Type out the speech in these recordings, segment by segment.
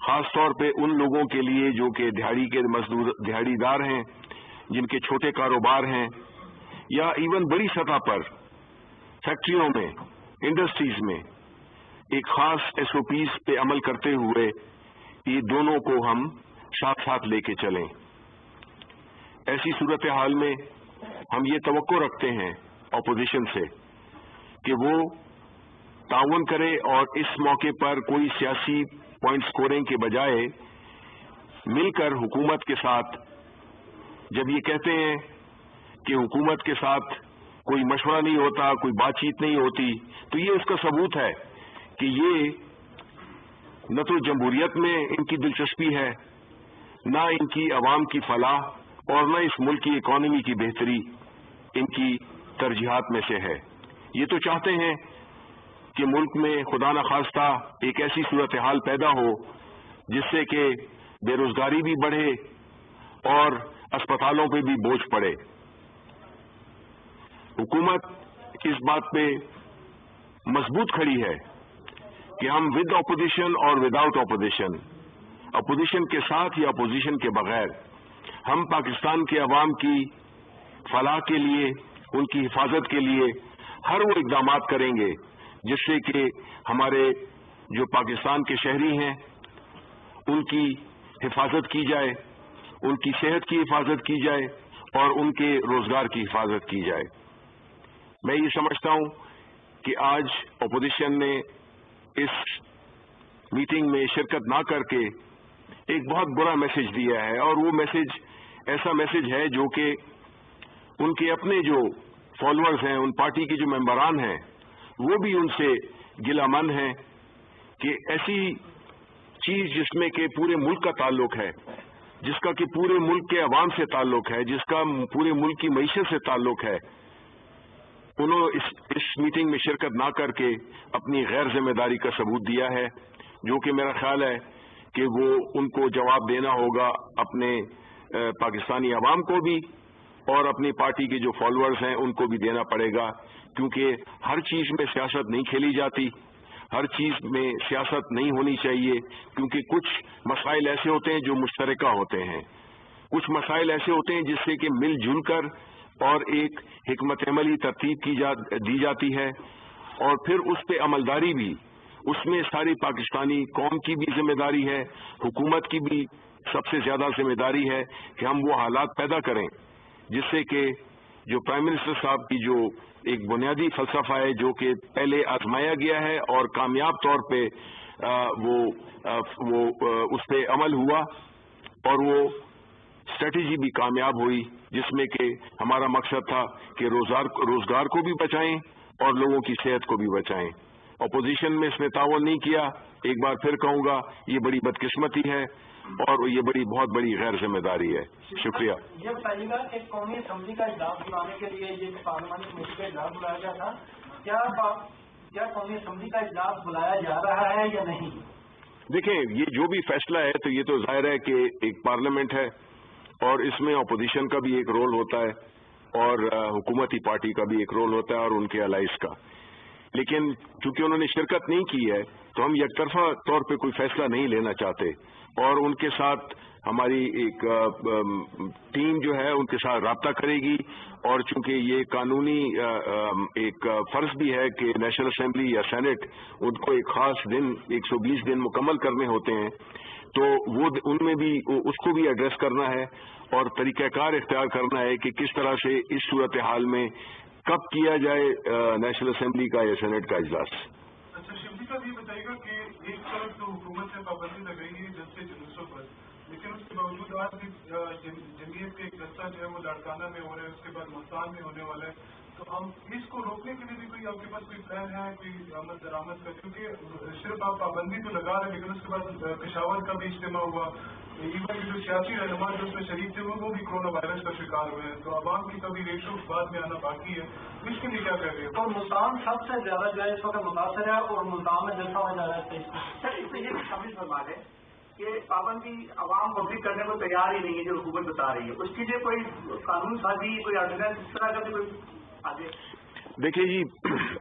خاص طور پہ ان لوگوں کے لیے جو کہ دہاڑی دار ہیں، جن کے چھوٹے کاروبار ہیں، یا ایون بڑی سطح پر فیکٹریوں میں، انڈسٹریز میں ایک خاص ایس او پیز پہ عمل کرتے ہوئے یہ دونوں کو ہم ساتھ ساتھ لے کے چلیں۔ ایسی صورتحال میں ہم یہ توقع رکھتے ہیں اپوزیشن سے کہ وہ تعاون کرے اور اس موقع پر کوئی سیاسی پوائنٹ سکورنگ کے بجائے مل کر حکومت کے ساتھ، جب یہ کہتے ہیں کہ حکومت کے ساتھ کوئی مشورہ نہیں ہوتا، کوئی بات چیت نہیں ہوتی، تو یہ اس کا ثبوت ہے کہ یہ نہ تو جمہوریت میں ان کی دلچسپی ہے، نہ ان کی عوام کی فلاح اور نہ اس ملک کی اکانومی کی بہتری ان کی ترجیحات میں سے ہے۔ یہ تو چاہتے ہیں کہ ملک میں خدا نخواستہ ایک ایسی صورتحال پیدا ہو جس سے کہ بے روزگاری بھی بڑھے اور اسپتالوں پہ بھی بوجھ پڑے۔ حکومت اس بات پہ مضبوط کھڑی ہے کہ ہم ود اپوزیشن اور وداؤٹ اپوزیشن، اپوزیشن کے ساتھ یا اپوزیشن کے بغیر، ہم پاکستان کے عوام کی فلاح کے لیے، ان کی حفاظت کے لیے ہر وہ اقدامات کریں گے جس سے کہ ہمارے جو پاکستان کے شہری ہیں ان کی حفاظت کی جائے، ان کی صحت کی حفاظت کی جائے اور ان کے روزگار کی حفاظت کی جائے۔ میں یہ سمجھتا ہوں کہ آج اپوزیشن نے اس میٹنگ میں شرکت نہ کر کے ایک بہت برا میسج دیا ہے، اور وہ میسج ایسا میسج ہے جو کہ ان کے اپنے جو فالوورز ہیں، ان پارٹی کے جو ممبران ہیں، وہ بھی ان سے گلہ من ہیں کہ ایسی چیز جس میں کہ پورے ملک کا تعلق ہے، جس کا کہ پورے ملک کے عوام سے تعلق ہے، جس کا پورے ملک کی معیشت سے تعلق ہے، انہوں نے اس میٹنگ میں شرکت نہ کر کے اپنی غیر ذمہ داری کا ثبوت دیا ہے، جو کہ میرا خیال ہے کہ وہ ان کو جواب دینا ہوگا اپنے پاکستانی عوام کو بھی اور اپنی پارٹی کے جو فالوورز ہیں ان کو بھی دینا پڑے گا، کیونکہ ہر چیز میں سیاست نہیں کھیلی جاتی، ہر چیز میں سیاست نہیں ہونی چاہیے، کیونکہ کچھ مسائل ایسے ہوتے ہیں جو مشترکہ ہوتے ہیں، کچھ مسائل ایسے ہوتے ہیں جس سے کہ مل جل کر اور ایک حکمت عملی ترتیب دی جاتی ہے، اور پھر اس پہ عملداری بھی، اس میں ساری پاکستانی قوم کی بھی ذمہ داری ہے، حکومت کی بھی سب سے زیادہ ذمہ داری ہے کہ ہم وہ حالات پیدا کریں جس سے کہ جو پرائم منسٹر صاحب کی جو ایک بنیادی فلسفہ ہے جو کہ پہلے آزمایا گیا ہے اور کامیاب طور پہ وہ اس پہ عمل ہوا اور وہ اسٹریٹجی بھی کامیاب ہوئی، جس میں کہ ہمارا مقصد تھا کہ روزگار کو بھی بچائیں اور لوگوں کی صحت کو بھی بچائیں۔ اپوزیشن میں اس نے تعاون نہیں کیا، ایک بار پھر کہوں گا یہ بڑی بدقسمتی ہے اور یہ بہت بڑی غیر ذمہ داری ہے۔ شکریہ۔ یہ بتائیے گا کہ قومی اسمبلی کا اجلاس بلانے کے لیے یہ پارلیمانی کمیٹی کا اجلاس بلایا گیا تھا، کیا قومی اسمبلی کا اجلاس بلایا جا رہا ہے یا نہیں؟ دیکھیں، یہ جو بھی فیصلہ ہے تو یہ تو ظاہر ہے کہ ایک پارلیمنٹ ہے اور اس میں اپوزیشن کا بھی ایک رول ہوتا ہے اور حکومتی پارٹی کا بھی ایک رول ہوتا ہے اور ان کے الائز کا، لیکن چونکہ انہوں نے شرکت نہیں کی ہے تو ہم یک طرفہ طور پہ کوئی فیصلہ نہیں لینا چاہتے، اور ان کے ساتھ ہماری ایک ٹیم جو ہے ان کے ساتھ رابطہ کرے گی، اور چونکہ یہ قانونی ایک فرض بھی ہے کہ نیشنل اسمبلی یا سینٹ ان کو ایک خاص دن 120 دن مکمل کرنے ہوتے ہیں، تو وہ ان میں بھی اس کو بھی ایڈریس کرنا ہے اور طریقہ کار اختیار کرنا ہے کہ کس طرح سے اس صورتحال میں کب کیا جائے نیشنل اسمبلی کا یا سینٹ کا اجلاس۔ اچھا، شفیع صاحب یہ بتائیے گا کہ ایک طرف تو حکومت سے پابندی لگ رہی ہے جلسے جلوسوں پر، لیکن اس کے باوجود آج بھی جمعیت کے ایک جلسہ جو ہے وہ لاڑکانہ میں ہو رہا ہے، اس کے بعد ملتان میں ہونے والا ہے، تو ہم اس کو روکنے کے لیے بھی کوئی آپ کے پاس کوئی پلان ہے، کوئی آمد درآمد کا؟ کیونکہ صرف آپ پابندی تو لگا رہے ہیں لیکن اس کے بعد پشاور کا بھی اجتماع ہوا، ایون جو سیاسی رہنما جو اس میں شریک تھے وہ بھی کورونا وائرس کا شکار ہوئے ہیں، تو عوام کی کبھی ریشو بعد میں آنا باقی ہے، اس کے لیے کیا کر رہے ہیں؟ اور ملتان سب سے زیادہ جو ہے اس وقت متاثر ہے اور ملتان میں جلسہ ہو جا رہا ہے۔ سر، اس میں یہ شامل فرما ہے کہ پابندی عوام پبلک کرنے کو تیار ہی نہیں ہے جو حکومت بتا رہی ہے، اس کے لیے کوئی قانون سازی، کوئی آرڈیننس اس طرح کا بھی کوئی آگے؟ دیکھیے جی،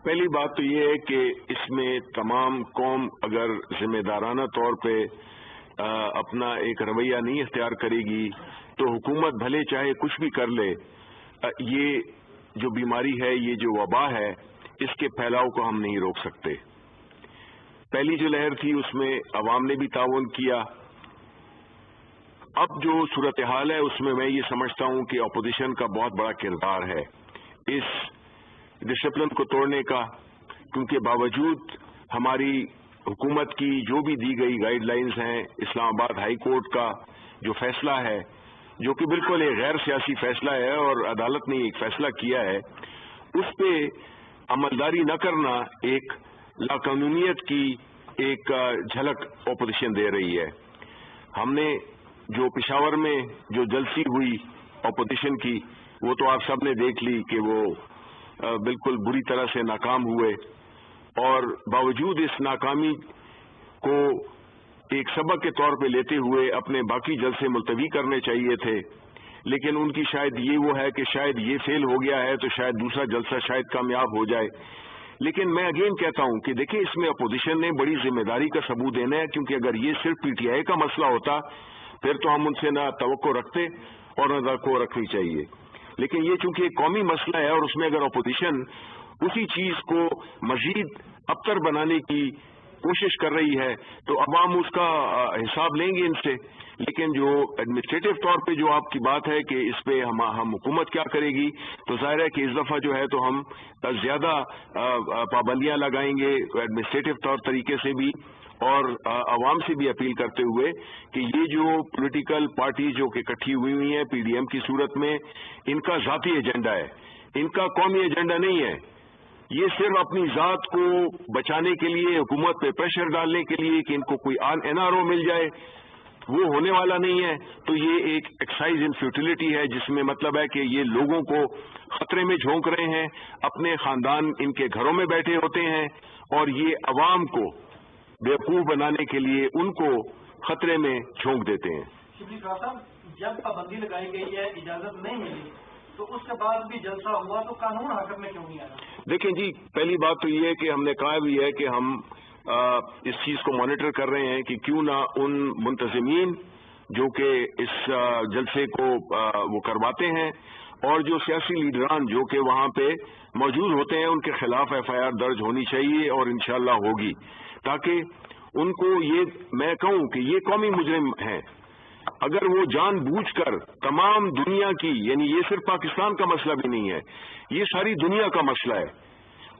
پہلی بات تو یہ ہے کہ اس میں تمام قوم اگر ذمہ دارانہ طور پہ اپنا ایک رویہ نہیں اختیار کرے گی تو حکومت بھلے چاہے کچھ بھی کر لے، یہ جو بیماری ہے، یہ جو وبا ہے، اس کے پھیلاؤ کو ہم نہیں روک سکتے۔ پہلی جو لہر تھی اس میں عوام نے بھی تعاون کیا۔ اب جو صورتحال ہے اس میں یہ سمجھتا ہوں کہ اپوزیشن کا بہت بڑا کردار ہے اس ڈسپلن کو توڑنے کا، کیونکہ باوجود ہماری حکومت کی جو بھی دی گئی گائیڈ لائنز ہیں، اسلام آباد ہائی کورٹ کا جو فیصلہ ہے، جو کہ بالکل ایک غیر سیاسی فیصلہ ہے اور عدالت نے ایک فیصلہ کیا ہے، اس پہ عملداری نہ کرنا ایک لاقانونیت کی ایک جھلک اپوزیشن دے رہی ہے۔ ہم نے جو پشاور میں جو جلسی ہوئی اپوزیشن کی، وہ تو آپ سب نے دیکھ لی کہ وہ بالکل بری طرح سے ناکام ہوئے، اور باوجود اس ناکامی کو ایک سبق کے طور پہ لیتے ہوئے اپنے باقی جلسے ملتوی کرنے چاہیے تھے، لیکن ان کی شاید یہ وہ ہے کہ شاید یہ فیل ہو گیا ہے تو شاید دوسرا جلسہ شاید کامیاب ہو جائے۔ لیکن میں اگین کہتا ہوں کہ دیکھیں، اس میں اپوزیشن نے بڑی ذمہ داری کا ثبوت دینا ہے، کیونکہ اگر یہ صرف پی ٹی آئی کا مسئلہ ہوتا پھر تو ہم ان سے نہ توقع رکھتے اور نہ توقع رکھنی چاہیے، لیکن یہ چونکہ ایک قومی مسئلہ ہے اور اس میں اگر اپوزیشن اسی چیز کو مزید ابتر بنانے کی کوشش کر رہی ہے تو عوام اس کا حساب لیں گے ان سے۔ لیکن جو ایڈمنسٹریٹو طور پہ جو آپ کی بات ہے کہ اس پہ ہم حکومت کیا کرے گی، تو ظاہر ہے کہ اس دفعہ جو ہے تو ہم زیادہ پابندیاں لگائیں گے ایڈمنسٹریٹو طور طریقے سے بھی، اور عوام سے بھی اپیل کرتے ہوئے کہ یہ جو پولیٹیکل پارٹی جو کہ اکٹھی ہوئی ہیں پی ڈی ایم کی صورت میں، ان کا ذاتی ایجنڈا ہے، ان کا قومی ایجنڈا نہیں ہے۔ یہ صرف اپنی ذات کو بچانے کے لیے، حکومت پہ پریشر ڈالنے کے لیے کہ ان کو کوئی این آر او مل جائے، وہ ہونے والا نہیں ہے۔ تو یہ ایک ایکسرسائز ان فیوٹیلٹی ہے، جس میں مطلب ہے کہ یہ لوگوں کو خطرے میں جھونک رہے ہیں، اپنے خاندان ان کے گھروں میں بیٹھے ہوتے ہیں، اور یہ عوام کو بیوقوف بنانے کے لیے ان کو خطرے میں جھونک دیتے ہیں۔ شبلی صاحب، جب پابندی لگائی گئی ہے، اجازت نہیں ملی، تو اس کے بعد بھی جلسہ ہوا، تو قانون حاکم میں کیوں نہیں آیا؟ دیکھیں جی، پہلی بات تو یہ ہے کہ ہم نے کہا بھی ہے کہ ہم اس چیز کو مانیٹر کر رہے ہیں کہ کیوں نہ ان منتظمین جو کہ اس جلسے کو وہ کرواتے ہیں، اور جو سیاسی لیڈران جو کہ وہاں پہ موجود ہوتے ہیں، ان کے خلاف ایف آئی آر درج ہونی چاہیے، اور انشاءاللہ ہوگی، تاکہ ان کو یہ میں کہوں کہ یہ قومی مجرم ہیں۔ اگر وہ جان بوجھ کر تمام دنیا کی، یعنی یہ صرف پاکستان کا مسئلہ بھی نہیں ہے، یہ ساری دنیا کا مسئلہ ہے،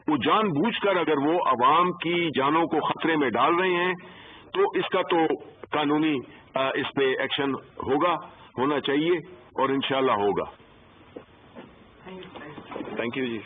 وہ جان بوجھ کر اگر وہ عوام کی جانوں کو خطرے میں ڈال رہے ہیں تو اس کا تو قانونی اس پہ ایکشن ہونا چاہیے، اور انشاءاللہ ہوگا۔ Thank you G.